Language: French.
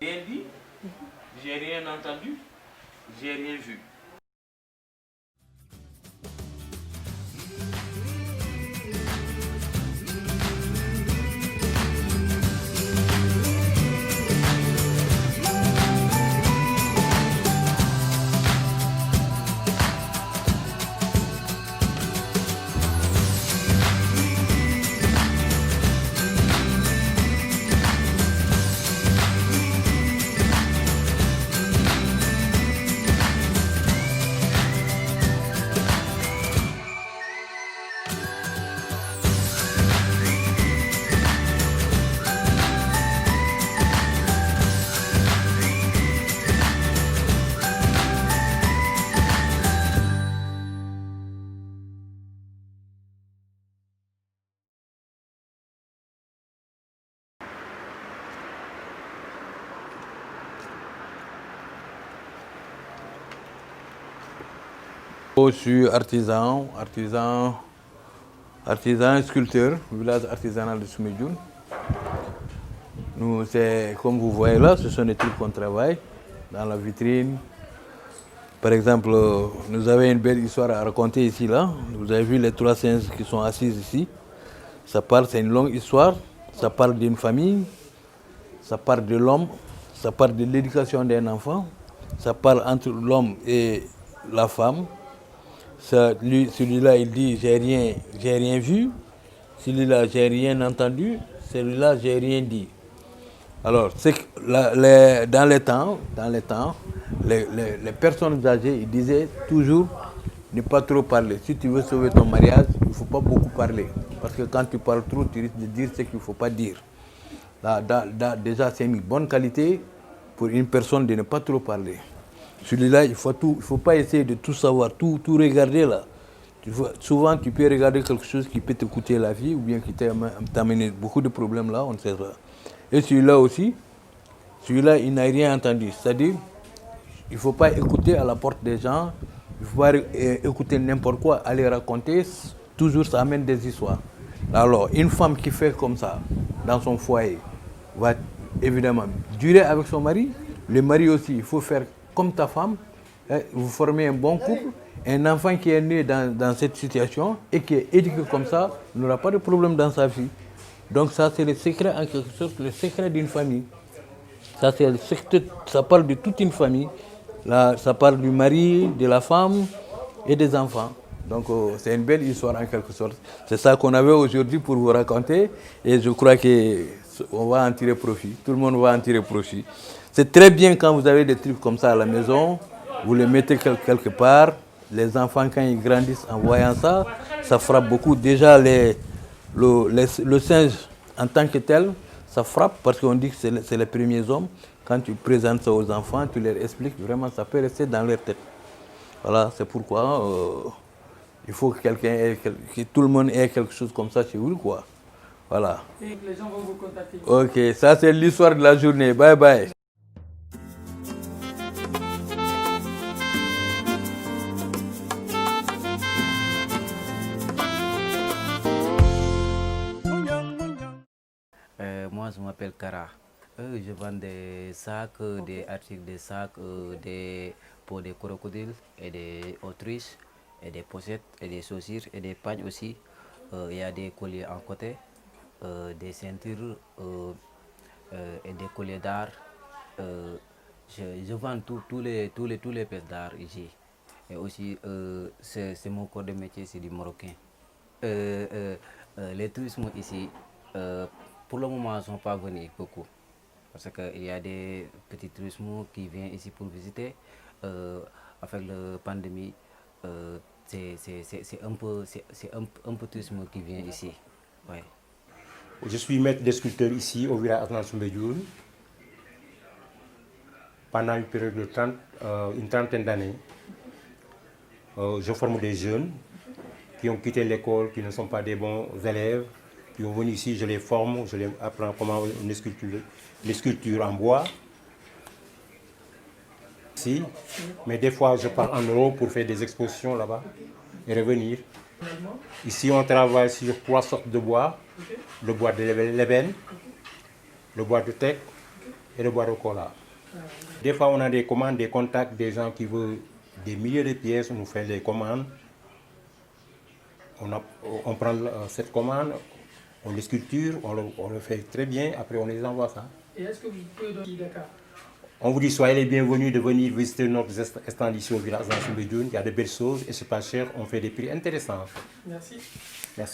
Rien dit, j'ai rien entendu, j'ai rien vu. Je suis artisan et sculpteur, village artisanal de Soumbédioune. Nous, c'est comme vous voyez là, ce sont des trucs qu'on travaille dans la vitrine. Par exemple, nous avons une belle histoire à raconter ici là. Vous avez vu les trois singes qui sont assis ici. C'est une longue histoire. Ça parle d'une famille, ça parle de l'homme, ça parle de l'éducation d'un enfant, ça parle entre l'homme et la femme. Celui-là, il dit j'ai rien vu. Celui-là, j'ai rien entendu. Celui-là, j'ai rien dit. Alors, c'est que dans les temps, les personnes âgées, ils disaient toujours ne pas trop parler. Si tu veux sauver ton mariage, il ne faut pas beaucoup parler. Parce que quand tu parles trop, tu risques de dire ce qu'il ne faut pas dire. Déjà, c'est une bonne qualité pour une personne de ne pas trop parler. Celui-là, il ne faut pas essayer de tout savoir, tout regarder là. Souvent, tu peux regarder quelque chose qui peut te coûter la vie ou bien qui t'amener beaucoup de problèmes là, on ne sait pas. Et celui-là aussi, celui-là, il n'a rien entendu. C'est-à-dire, il ne faut pas écouter à la porte des gens, il ne faut pas écouter n'importe quoi, aller raconter. Toujours, ça amène des histoires. Alors, une femme qui fait comme ça, dans son foyer, va évidemment durer avec son mari. Le mari aussi, il faut faire comme ta femme, vous formez un bon couple. Un enfant qui est né dans cette situation et qui est éduqué comme ça n'aura pas de problème dans sa vie. Donc ça, c'est le secret, en quelque sorte, le secret d'une famille. Ça parle de toute une famille. Là, ça parle du mari, de la femme et des enfants. Donc c'est une belle histoire en quelque sorte. C'est ça qu'on avait aujourd'hui pour vous raconter et je crois qu'on va en tirer profit. Tout le monde va en tirer profit. C'est très bien quand vous avez des trucs comme ça à la maison, vous les mettez quelque part. Les enfants, quand ils grandissent en voyant ça, ça frappe beaucoup. Déjà, le singe en tant que tel, ça frappe parce qu'on dit que c'est les premiers hommes. Quand tu présentes ça aux enfants, tu leur expliques, vraiment, ça peut rester dans leur tête. Voilà, c'est pourquoi il faut que tout le monde ait quelque chose comme ça chez vous, quoi. Voilà. Et les gens vont vous contacter. Ok, ça c'est l'histoire de la journée. Bye bye. Moi, je m'appelle Kara. Je vends des sacs, des articles de sacs, pour des crocodiles et des autruches, et des pochettes, et des chaussures, et des pagnes aussi. Il y a des colliers en côté, des ceintures et des colliers d'art. Je vends tous les pièces d'art ici. Et aussi, c'est mon corps de métier, c'est du marocain. Les tourismes ici, pour le moment, ne sont pas venus beaucoup. Parce qu'il y a des petits tourismes qui viennent ici pour visiter. Avec la pandémie, c'est un peu tourisme qui vient ici. Ouais. Je suis maître des sculpteurs ici au village artisanal Soumbédioune. Pendant une période de une trentaine d'années, je forme des jeunes qui ont quitté l'école, qui ne sont pas des bons élèves, qui ont venu ici, je les forme, je les apprends comment les sculptures en bois. Ici, mais des fois je pars en Europe pour faire des expositions là-bas et revenir. Ici on travaille sur 3 sortes de bois, le bois de l'ébène, le bois de teck et et de boire au cola. Des fois, on a des commandes, des contacts, des gens qui veulent des milliers de pièces, on nous fait les commandes. On prend cette commande, on les sculpture, on le fait très bien, après on les envoie ça. Et est-ce que vous pouvez donner Dakar? On vous dit soyez les bienvenus de venir visiter notre stand ici au village d'Ansoumbédioune. Il y a de belles choses et c'est pas cher, on fait des prix intéressants. Merci. Merci.